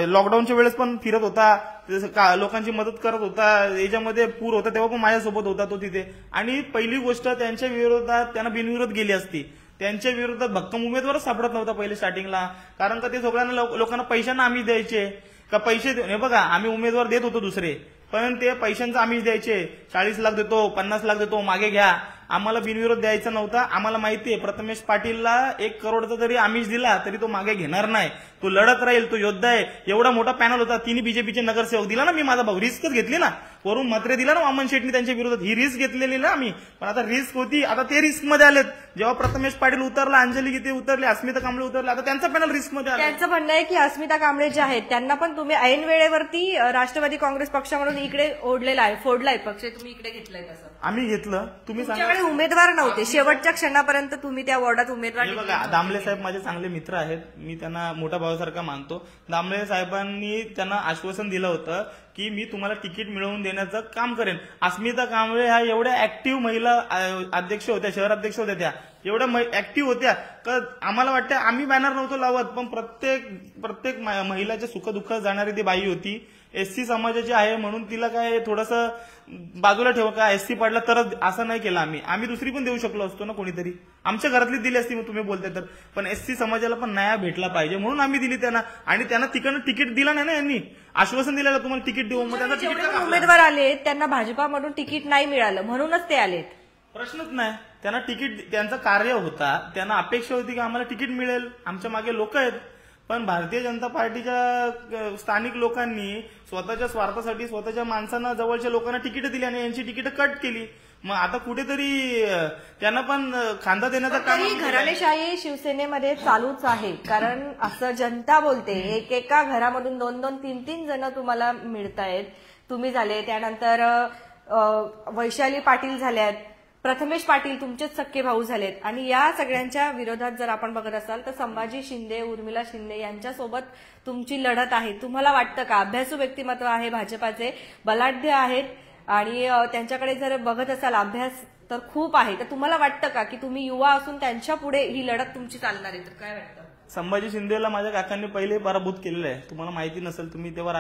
लॉकडाऊनच्या वेळेस पण फिरत होता, लोकांची मदत करत होता. याच्यामध्ये पूर होता तेव्हा पण माझ्यासोबत होता तो तिथे. आणि पहिली गोष्ट, त्यांच्या विरोधात त्यांना बिनविरोध गेली असती. त्यांच्या विरोधात भक्कम उमेदवारच सापडत नव्हता पहिले स्टार्टिंगला. कारण का ते सगळ्यांना लोकांना पैशांना आम्ही द्यायचे का पैसे. हे बघा, आम्ही उमेदवार देत होतो दुसरे, पण ते पैशांचा आम्हीच द्यायचे. 40 लाख देतो, 50 लाख देतो, मागे घ्या. आम्हाला बिनविरोध द्यायचा नव्हता. आम्हाला माहितीये प्रथमेश पाटीलला 1 करोडचा जरी आमिष दिला तरी तो मागे घेणार नाही. तो लढत राहील, तो योद्धा आहे. एवढा मोठा पॅनल होता, तिन्ही बीजेपीचे नगरसेवक. दिला ना मी, माझा भाऊ रिस्कच घेतली ना. वरून मात्रे दिला ना वामन शेटनी त्यांच्या विरोधात. ही रिस्क घेतलेली ना आम्ही. पण आता रिस्क होती, आता ते रिस्क मध्ये आलेत. जेव्हा प्रथमेश पाटील उतरला, अंजली गीते उतरले, अस्मिता कांबळे उतरले, आता त्यांचा पॅनल रिस्क मध्ये आला. त्यांचं म्हणणं आहे की अस्मिता कांबळे जे आहेत त्यांना पण तुम्ही ऐन वेळेवरती राष्ट्रवादी काँग्रेस पक्षामधून इकडे ओढलेला आहे, फोडलाय पक्ष, तुम्ही इकडे घेतलाय. तसं आम्ही घेतलं. तुम्ही तुमच्याकडे उमेदवार नव्हते, शेवटच्या क्षणापर्यंत तुम्ही त्या वॉर्डात उमेदवार. बघा, दामले साहेब माझे चांगले मित्र आहेत. मी त्यांना मोठ्या भावासारखा मानतो. दामले साहेबांनी त्यांना आश्वासन दिलं होतं की मी तुम्हाला तिकीट मिळवून देण्याचं काम करेन. अस्मिता कांबळे ह्या एवढ्या ऍक्टिव्ह महिला अध्यक्ष होत्या, शहर अध्यक्ष होत्या, त्या एवढ्या ऍक्टिव्ह होत्या का आम्हाला वाटतं आम्ही बॅनर नव्हतो लावत, पण प्रत्येक महिलाच्या सुखदुःखात जाणारी ती बाई होती. एससी समाजाची आहे म्हणून तिला काय थोडंसं बाजूला ठेवा का, एससी पडला तरच असं नाही केलं. आम्ही दुसरी पण देऊ शकलो असतो ना, कोणीतरी आमच्या घरातली दिली असती मग तुम्ही बोलताय तर. पण एससी समाजाला पण न्याय भेटला पाहिजे म्हणून आम्ही दिली त्यांना. आणि त्यांना तिकडनं तिकीट दिलं नाही ना यांनी. आश्वासन दिलेलं तुम्हाला तिकीट देऊ, मग त्यांना तिकीट. उमेदवार आले त्यांना भाजपामधून तिकीट नाही मिळालं म्हणूनच ते आलेत. प्रश्नच नाही. त्यांना तिकीट, त्यांचं कार्य होता, त्यांना अपेक्षा होती की आम्हाला तिकीट मिळेल, आमच्या मागे लोक आहेत. पण भारतीय जनता पार्टीच्या स्थानिक लोकांनी स्वतःच्या स्वार्थासाठी स्वतःच्या माणसांना, जवळच्या लोकांना तिकीट दिली आणि यांची तिकीट कट केली. मग आता कुठेतरी त्यांना पण खांदा देण्याचं काम. घराणेशाही शिवसेनेमध्ये चालूच आहे, कारण असं जनता बोलते. एकेका घरामधून 2-2, 3-3 जण तुम्हाला मिळतायत. तुम्ही झाले, त्यानंतर वैशाली पाटील झाल्यात, प्रथमेश पाटील तुमचेच सख्खे भाऊ झालेत. आणि या सगळ्यांच्या विरोधात जर आपण बघत असाल तर संभाजी शिंदे, उर्मिला शिंदे यांच्यासोबत तुमची लढत आहे. तुम्हाला वाटतं का, अभ्यासू व्यक्तिमत्व आहे भाजपाचे, बलाढ्य आहेत आणि त्यांच्याकडे जर बघत असाल अभ्यास तर खूप आहे, तर तुम्हाला वाटतं का की तुम्ही युवा असून त्यांच्या पुढे ही लढत तुमची चालणार आहे? तर काय वाटतं? संभाजी शिंदेला माझ्या काकांनी पहिले पराभूत केलेलं आहे. तुम्हाला माहिती नसेल, तुम्ही तेव्हा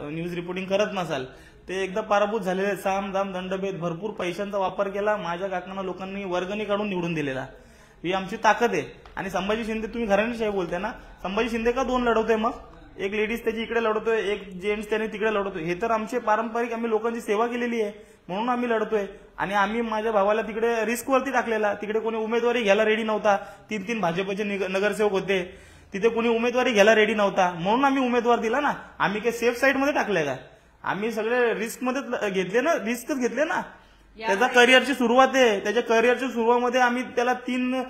न्यूज रिपोर्टिंग करत नसाल. ते एकदा पराभूत झालेले, साम दाम दंडभेद, भरपूर पैशांचा वापर केला. माझ्या काकांना लोकांनी वर्गणी काढून निवडून दिलेला. ही आमची ताकद आहे. आणि संभाजी शिंदे, तुम्ही घराणेशाही बोलताय ना, संभाजी शिंदे का 2 लढवतोय? मग एक लेडीज त्याची इकडे लढवतोय, एक जेंट्स त्याने तिकडे लढवतोय. हे तर आमचे पारंपरिक, आम्ही लोकांची सेवा केलेली आहे म्हणून आम्ही लढतोय. आणि आम्ही माझ्या भावाला तिकडे रिस्कवरती टाकलेला. तिकडे कोणी उमेदवारी घ्यायला रेडी नव्हता. 3-3 भाजपचे नगरसेवक होते तिथे, कोणी उमेदवारी घ्यायला रेडी नव्हता म्हणून आम्ही उमेदवार दिला ना. आम्ही काही सेफ साईड मध्ये टाकले का? आम्ही सगळे रिस्क मध्ये घेतले ना, रिस्कच घेतले ना. त्याचा करिअरची सुरुवात आहे. त्याच्या करिअरच्या सुरुवातीमध्ये आम्ही त्याला 3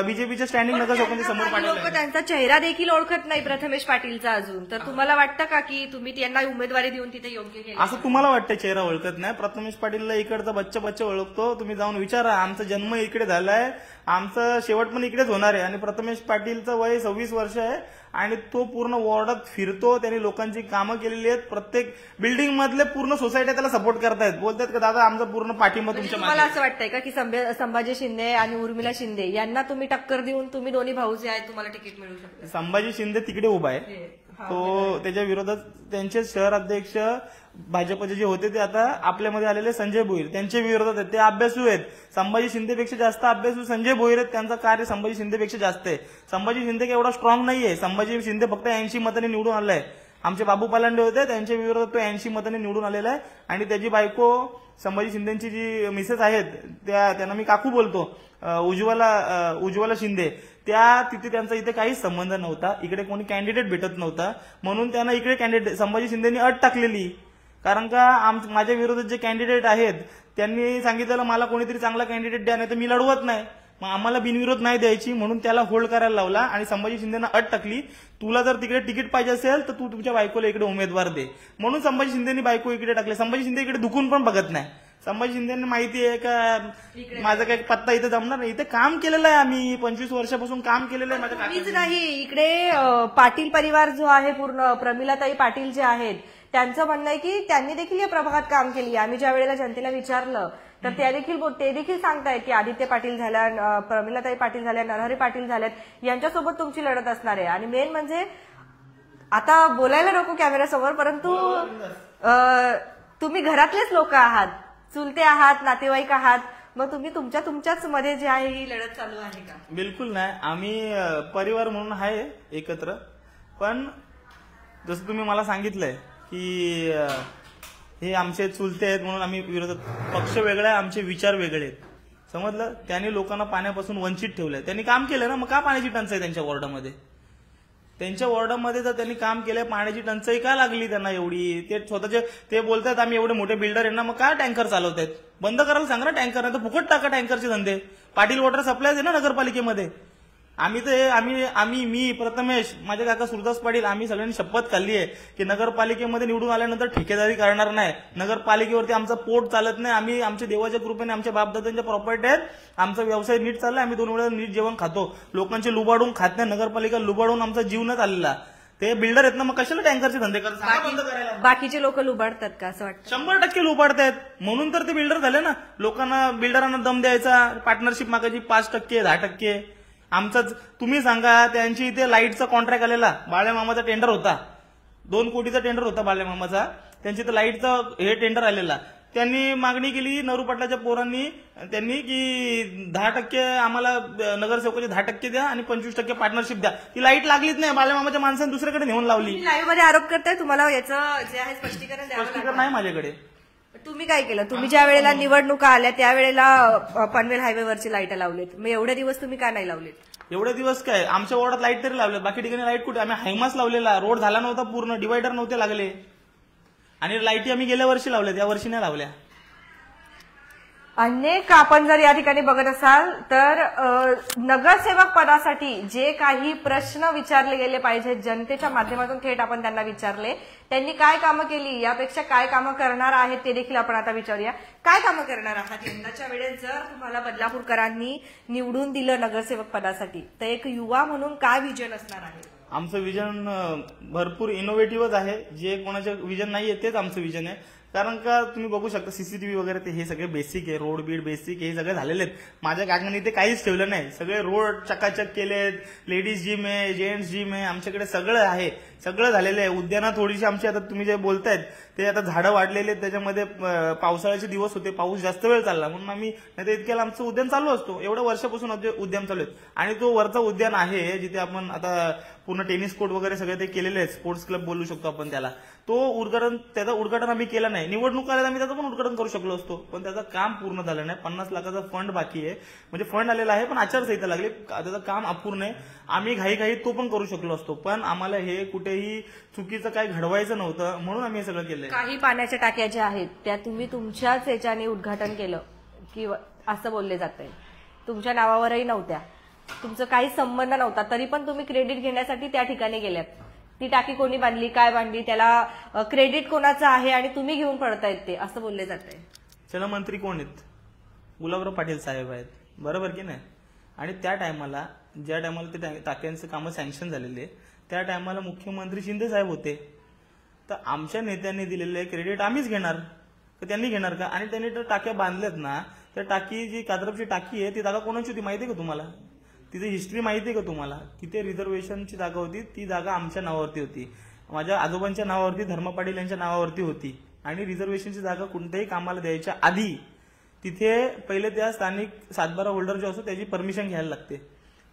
बीजेपीच्या स्टँडिंग नगरसेवकांच्या समोर पाठवलं. लोक त्यांचा चेहरा देखील ओळखत नाही प्रथमेश पाटीलचा अजून. तर तुम्हाला वाटतं का की तुम्ही त्यांना उमेदवारी देऊन तिथे योग्य केलं? असं तुम्हाला वाटतं चेहरा ओळखत नाही? प्रथमेश पाटीलला इकडचा बच्चा ओळखतो. तुम्ही जाऊन विचारा. आमचा जन्म इकडे झालाय, आमचं शेवट पण इकडेच होणार आहे. आणि प्रथमेश पाटीलचं वय 26 वर्ष आहे आणि तो पूर्ण वॉर्डात फिरतो. त्यांनी लोकांची कामं केलेली आहेत. प्रत्येक बिल्डिंग मधले पूर्ण सोसायटी त्याला सपोर्ट करतायत. बोलतात का दादा आमचा पूर्ण पाठिंबा तुमच्या. मला असं वाटतंय का की संभाजी शिंदे आणि उर्मिला शिंदे यांना तुम्ही टक्कर देऊन तुम्ही दोन्ही भाऊ जे आहेत तुम्हाला तिकीट मिळू शकतं? संभाजी शिंदे तिकडे उभा आहे, तो त्याच्या विरोधात त्यांचे शहर अध्यक्ष भाजपचे जे होते ते आता आपल्यामध्ये आलेले संजय भोईर त्यांच्या विरोधात आहेत. ते अभ्यासू आहेत. संभाजी शिंदेपेक्षा जास्त अभ्यासू संजय भोईर आहेत. त्यांचं कार्य संभाजी शिंदेपेक्षा जास्त आहे. संभाजी शिंदे काही एवढा स्ट्रॉंग नाहीये. संभाजी शिंदे फक्त 80 मतांनी निवडून आलाय. आमचे बाबू पालांडे होते, त्यांच्या विरोधात तो 80 मतांनी निवडून आलेला आहे. आणि त्याची बायको संभाजी शिंदेची जी मिसेस आहेत त्यांना मी काकू बोलतो, उज्ज्वला शिंदे, तिथे त्यांचा इथे काहीच संबंध नव्हता. इकडे कोणी कॅन्डिडेट भेटत नव्हता म्हणून त्यांना इकडे कॅन्डिडेट संभाजी शिंदेनी अट टाकलेली. कारण का माझ्या विरोधात जे कॅन्डिडेट आहेत त्यांनी सांगितलेलं मला कोणीतरी चांगला कॅन्डिडेट द्या, नाही तर मी लढवत नाही. मग आम्हाला बिनविरोध नाही द्यायची म्हणून त्याला होल्ड करायला लावला. आणि संभाजी शिंदेना अट टाकली, तुला जर तिकडे तिकीट पाहिजे असेल तर तू तुमच्या बायकोला इकडे उमेदवार दे. म्हणून संभाजी शिंदेनी बायको इकडे टाकले. संभाजी शिंदे इकडे दुखून पण बघत नाही. संभाजी शिंदेना माहिती आहे का माझा काही पत्ता इथे जमणार नाही. इथे काम केलेलं आहे, आम्ही 25 वर्षापासून काम केलेलं आहे. माझ्या नाही इकडे पाटील परिवार जो आहे पूर्ण, प्रमिलाताई पाटील जे आहेत त्यांचं म्हणणं आहे की त्यांनी देखील या प्रभागात काम केली. आम्ही ज्या वेळेला जनतेला विचारलं तर ते देखील सांगतायत की आदित्य पाटील झाल्या, प्रमिलाताई पाटील झाल्या, नरहरी पाटील झाल्यात, यांच्यासोबत तुमची लढत असणार आहे. आणि मेन म्हणजे आता बोलायला नको कॅमेऱ्यासमोर, परंतु तुम्ही घरातलेच लोक आहात, चुलते आहात, नातेवाईक आहात, मग तुम्ही तुमच्याच मध्ये जे आहे ही लढत चालू आहे का? बिलकुल नाही, आम्ही परिवार म्हणून आहे एकत्र. पण जसं तुम्ही मला सांगितलंय की हे आमचे चुलते आहेत म्हणून आम्ही विरोधात, पक्ष वेगळा आहे, आमचे विचार वेगळे आहेत, समजलं. त्यांनी लोकांना पाण्यापासून वंचित ठेवलंय. त्यांनी काम केलं ना, मग का पाण्याची टंचाई त्यांच्या वॉर्डामध्ये? त्यांच्या वॉर्डामध्ये जर त्यांनी काम केलंय, पाण्याची टंचाई का लागली त्यांना एवढी? ते स्वतःचे ते बोलतात आम्ही एवढे मोठे बिल्डर आहे ना, मग का टँकर चालवतायत? बंद करायला सांगा ना टँकर, नाही तर फुकट टाका टँकरचे धंदे. पाटील वॉटर सप्लाय आहे ना नगरपालिकेमध्ये. मी प्रथमेश, माझे काका सुरदास पाटील, आम्ही सगळ्यांनी शपथ खाल्ली आहे की नगरपालिकेमध्ये निवडून आल्यानंतर ठेकेदारी करणार नाही. नगरपालिकेवरती आमचं पोट चालत नाही. आम्ही आमच्या देवाच्या कृपेने आमच्या बापदादांच्या प्रॉपर्टी आहेत, आमचा व्यवसाय नीट चाललाय. आम्ही 2 वेळा नीट जेवण खातो, लोकांचे लुबाडून खात नाही. नगरपालिका लुबाडून आमचा जीव न चाललेला. ते बिल्डर आहेत ना, मग कशाला टँकरचे धंदे करतात? बाकीचे लोक लुबाडतात का असं वाटतं? 100% लुबाडतायत, म्हणून तर ते बिल्डर झाले ना. लोकांना बिल्डरांना दम द्यायचा, पार्टनरशिप मागायची 5%, 10%. आमचाच तुम्ही सांगा, त्यांची इथे लाईटचा कॉन्ट्रॅक्ट आलेला, बाळ्या मामाचा टेंडर होता, 2 कोटीचा टेंडर होता बाळ्या मामाचा. त्यांची इथे लाईटचा हे टेंडर आलेला. त्यांनी मागणी केली नरू पाटलाच्या पोरांनी, त्यांनी की 10% आम्हाला नगरसेवकाचे 10% द्या आणि 25% पार्टनरशिप द्या. ती लाईट लागलीच नाही, बाळ्या मामाच्या माणसाने दुसरीकडे नेऊन लावली. लाईव्ह मध्ये आरोप करताय, तुम्हाला याचं जे आहे स्पष्टीकरण नाही माझ्याकडे. तुम्ही काय केलं? तुम्ही ज्या वेळेला निवडणुका आल्या त्यावेळेला पनवेल हायवेवरची लाईट लावलीत, मग एवढे दिवस तुम्ही का नाही लावलीत? एवढे दिवस काय, आमच्या वॉर्डात लाईट तरी लावले, बाकी ठिकाणी लाईट कुठे? आम्ही हायमास लावलेला, रोड झाला नव्हता पूर्ण, डिवायडर नव्हते लागले. आणि लाईटी आम्ही गेल्या वर्षी लावल्या, या वर्षी नाही लावल्या. अनेक आपण जर या ठिकाणी बघत असाल तर नगरसेवक पदासाठी जे काही प्रश्न विचारले गेले पाहिजेत, जनतेच्या माध्यमातून थेट आपण त्यांना विचारले, त्यांनी काय कामं केली, यापेक्षा काय कामं करणार आहेत ते देखील आपण आता विचारूया. काय कामं करणार आहात यंदाच्या वेळेस जर तुम्हाला बदलापूरकरांनी निवडून दिलं नगरसेवक पदासाठी, तर एक युवा म्हणून काय विजन असणार आहे? आमचं विजन भरपूर इनोव्हेटिव्हच आहे. जे कोणाचं विजन नाहीये तेच आमचं विजन आहे. कारण का तुम्ही बघू शकता सीसीटीव्ही वगैरे ते हे सगळे बेसिक आहे, रोड बीड बेसिक हे सगळे झालेले आहेत. माझ्या काकांनी ते काहीच ठेवलं नाही, सगळे रोड चकाचक केलेत. लेडीज जिम आहे, जेंट्स जिम आहे, आमच्याकडे सगळं आहे, सगळं झालेलं आहे. उद्यानात थोडीशी आमची आता तुम्ही जे बोलतायत ते आता झाडं वाढलेले आहेत, त्याच्यामध्ये पावसाळ्याचे दिवस होते, पाऊस जास्त वेळ चालला म्हणून आम्ही, नाही तर इतक्याला आमचं उद्यान चालू असतो. एवढ्या वर्षापासून उद्यान चालू आहेत. आणि तो वरचा उद्यान आहे जिथे आपण आता पूर्ण टेनिस कोर्ट वगैरे सगळे ते केलेले आहेत, स्पोर्ट्स क्लब बोलू शकतो आपण त्याला. त्याचं उद्घाटन आम्ही केलं नाही. निवडणूक आल्या आम्ही त्याचं पण उद्घाटन करू शकलो असतो, पण त्याचं काम पूर्ण झालं नाही. 50 लाखाचा फंड बाकी आहे, म्हणजे फंड आलेला आहे पण आचारसंहिता लागली, त्याचं काम अपूर्ण आहे. आम्ही घाई तो पण करू शकलो असतो, पण आम्हाला हे कुठेही चुकीचं काय घडवायचं नव्हतं म्हणून आम्ही हे सगळं केलंय. काही पाण्याच्या टाक्या ज्या आहेत त्या तुम्ही तुमच्याच याच्याने उद्घाटन केलं किंवा असं बोलले जातंय, तुमच्या नावावरही नव्हत्या, तुमचं काही संबंध नव्हता, तरी पण तुम्ही क्रेडिट घेण्यासाठी त्या ठिकाणी गेल्यात. ती टाकी कोणी बांधली, काय बांधली, त्याला क्रेडिट कोणाचं आहे आणि तुम्ही घेऊन पडतायत ते, असं बोलले जातंय. जलमंत्री कोण आहेत? गुलाबराव पाटील साहेब आहेत, बरोबर की नाही? आणि त्या टायमाला ज्या टायमाला ते टाक्यांचं कामं सँक्शन झालेले त्या टायमाला मुख्यमंत्री शिंदे साहेब होते. तर आमच्या नेत्यांनी दिलेले क्रेडिट आम्हीच घेणार का त्यांनी घेणार का? आणि त्यांनी तर टाक्या बांधल्यात ना, त्या टाकी जी कात्रपची टाकी आहे ती जागा कोणाची होती माहिती आहे का तुम्हाला? तिथे हिस्ट्री माहिती आहे का तुम्हाला? तिथे रिझर्वेशनची जागा होती, ती जागा आमच्या नावावरती होती, माझ्या आजोबांच्या नावावरती, धर्म पाटील यांच्या नावावरती होती. आणि रिझर्वेशनची जागा कोणत्याही कामाला द्यायच्या आधी तिथे पहिले त्या स्थानिक 7/12 होल्डर जो असतो त्याची परमिशन घ्यायला लागते.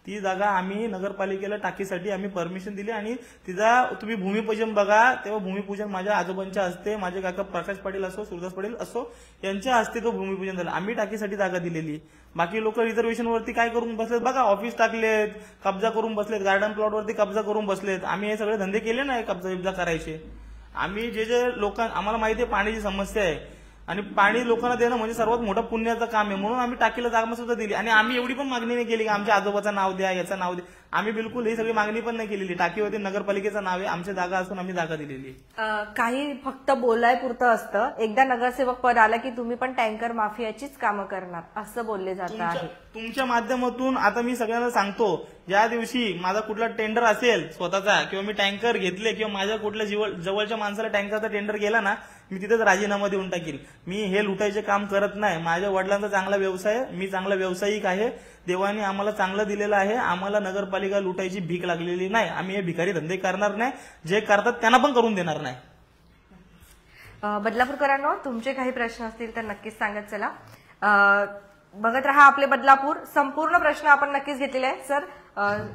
ती जागा आम्ही नगरपालिकेला टाकीसाठी आम्ही परमिशन दिली आणि तिचा तुम्ही भूमिपूजन बघा, तेव्हा भूमिपूजन माझ्या आजोबांच्या हस्ते, माझे काका प्रकाश पाटील असो, सूरदास पाटील असो, यांच्या हस्ते तो भूमिपूजन झालं. आम्ही टाकीसाठी जागा दिलेली. बाकी लोक रिझर्वेशन वरती काय करून बसलेत बघा, ऑफिस टाकलेत, कब्जा करून बसलेत, गार्डन प्लॉट वरती कब्जा करून बसलेत. आम्ही हे सगळे धंदे केले नाही कब्जा बिब्जा करायचे. आम्ही जे लोक, आम्हाला माहिती आहे पाण्याची समस्या आहे आणि पाणी लोकांना देणं म्हणजे सर्वात मोठं पुण्याचं काम आहे, म्हणून आम्ही टाकीला जागा सुद्धा दिली. आणि आम्ही एवढी पण मागणी नाही केली की आमच्या आजोबाचं नाव द्या, याचं नाव द्या. आम्ही बिलकुल ही सगळी मागणी पण नाही केलेली. टाकीवरती नगरपालिकेचं नाव आहे, आमची जागा असून आम्ही जागा दिलेली. काही फक्त बोलाय पुरतं असतं. एकदा नगरसेवक पद आलं की तुम्ही पण टँकर माफियाचीच कामं करणार असं बोलले जात आहे. तुमच्या माध्यमातून आता मी सगळ्यांना सांगतो, ज्या दिवशी माझा कुठला टेंडर असेल स्वतःचा किंवा मी टँकर घेतले किंवा माझ्या कुठल्या जवळच्या माणसाला टँकरचा टेंडर गेला ना, मी तिथेच राजीनामा देऊन टाकील. मी हे लुटायचे काम करत नाही. माझ्या वडिलांचा चांगला व्यवसाय आहे, मी चांगला व्यावसायिक आहे. देवाने आम्हाला चांगलं दिलेलं आहे. आम्हाला नगरपालिका लुटायची भीक लागलेली नाही. आम्ही हे भिकारी धंदे करणार नाही. जे करतात त्यांना पण करून देणार नाही. बदलापूरकरांनो, तुमचे काही प्रश्न असतील तर नक्कीच सांगत चला. बघत रहा आपले बदलापूर. संपूर्ण प्रश्न आपण नक्कीच घेतलेले आहेत. सर,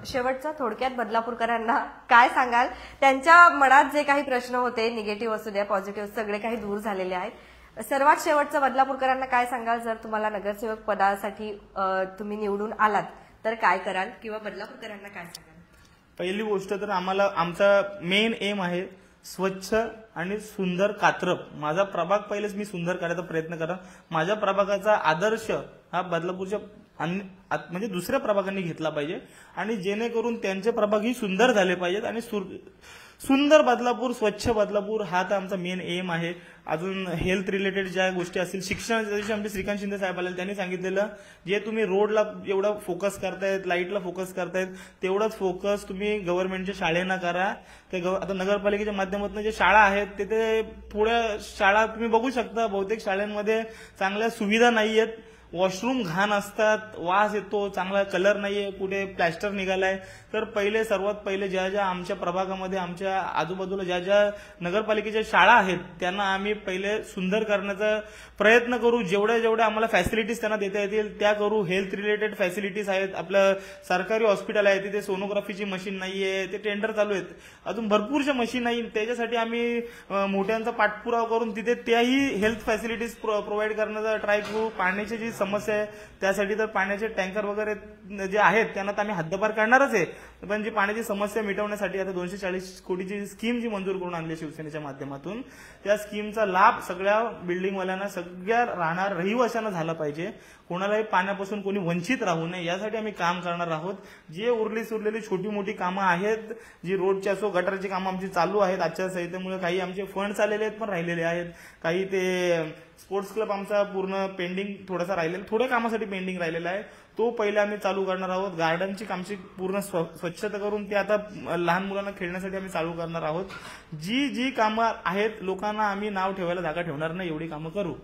शेवटचा थोडक्यात बदलापूरकरांना काय सांगाल? त्यांच्या मनात जे काही प्रश्न होते, निगेटिव्ह असू द्या पॉझिटिव्ह, सगळे काही दूर झालेले आहेत. सर्वात शेवटचं बदलापूरकरांना काय सांगाल? जर तुम्हाला नगरसेवक पदासाठी तुम्ही निवडून आलात तर काय कराल, किंवा बदलापूरकरांना काय सांगाल? पहिली गोष्ट तर आम्हाला, आमचा मेन एम आहे स्वच्छ आणि सुंदर कात्रप. माझा प्रभाग पहिलेच मी सुंदर करायचा प्रयत्न करा. माझ्या प्रभागाचा आदर्श हा बदलापूरच्या म्हणजे दुसऱ्या प्रभागांनी घेतला पाहिजे आणि जेणेकरून त्यांचे प्रभागही सुंदर झाले पाहिजेत आणि सुंदर बदलापूर, स्वच्छ बदलापूर हा तर आमचा मेन एम आहे. अजून हेल्थ रिलेटेड ज्या गोष्टी असतील, शिक्षणाच्या दिवशी आमचे श्रीकांत शिंदे साहेब आले, त्यांनी सांगितलेलं जे तुम्ही रोडला एवढा फोकस करतायत, लाईटला फोकस करतायत, तेवढाच फोकस तुम्ही गव्हर्नमेंटच्या शाळेना करा. आता नगरपालिकेच्या माध्यमातून जे शाळा आहेत तिथे थोड्या शाळा तुम्ही बघू शकता, बहुतेक शाळांमध्ये चांगल्या सुविधा नाहीयेत. वॉशरूम घाण असतात, वास येतो, चांगला कलर नाहीये, कुठे प्लॅस्टर निघालाय. तर सर्वात पहिले ज्या आमच्या प्रभागामध्ये, आमच्या आजूबाजूला ज्या नगरपालिकेच्या शाळा आहेत त्यांना आम्ही पहिले सुंदर करण्याचा प्रयत्न करू. जेवढ्या आम्हाला फॅसिलिटीज त्यांना देता येतील त्या करू. हेल्थ रिलेटेड फॅसिलिटीज आहेत, आपलं सरकारी हॉस्पिटल आहे, तिथे सोनोग्राफीची मशीन नाहीये, ते टेंडर चालू आहेत. अजून भरपूरशा मशीन नाही, त्याच्यासाठी आम्ही मोठ्यांचा पाठपुरावा करून तिथे त्याही हेल्थ फॅसिलिटीज प्रोव्हाइड करण्याचा ट्राय करू. पाण्याची जी समस्या आहे त्यासाठी तर पाण्याचे टँकर वगैरे जे आहेत त्यांना तर आम्ही हद्दपार करणारच आहे, पण जी पाण्याची समस्या मिटवण्यासाठी आता 240 कोटीची स्कीम जी मंजूर करून आणली शिवसेनेच्या माध्यमातून, त्या स्कीमचा लाभ सगळ्या बिल्डिंगवाल्यांना, सगळ्या राहणार रहिवाशांना झाला पाहिजे. कोणालाही पाण्यापासून कोणी वंचित राहू नये यासाठी आम्ही काम करणार आहोत. जे उरलेली छोटी मोठी कामं आहेत, जी रोडची असो, गटारची कामं आमची चालू आहेत. आचारसंहितेमुळे काही आमचे फंड आलेले आहेत पण राहिलेले आहेत. काही ते स्पोर्ट्स क्लब आमचा पूर्ण पेंडिंग थोडासा राहिलेला, थोड्या कामासाठी पेंडिंग राहिलेला आहे, तो पहिले आम्ही चालू करणार आहोत. गार्डनची आमची पूर्ण स्वच्छता करून ते आता लहान मुलांना खेळण्यासाठी आम्ही चालू करणार आहोत. जी कामं आहेत लोकांना आम्ही नाव ठेवायला जागा ठेवणार नाही, एवढी कामं करू.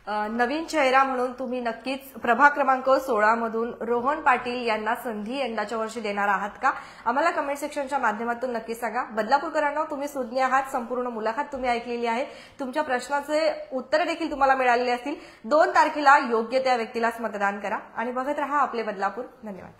नवीन चेहरा म्हणून तुम्ही नक्कीच प्रभाग क्रमांक 16 मधून रोहन पाटील यांना संधी यंदाच्या वर्षी देणार आहात का? आम्हाला कमेंट सेक्शनच्या माध्यमातून नक्कीच सांगा. बदलापूरकरांना, तुम्ही सुज्ञ आहात, संपूर्ण मुलाखत तुम्ही ऐकलेली आहे, तुमच्या प्रश्नाचे उत्तर देखील तुम्हाला मिळालेली असतील. 2 तारखेला योग्य त्या व्यक्तीलाच मतदान करा आणि बघत रहा आपले बदलापूर. धन्यवाद.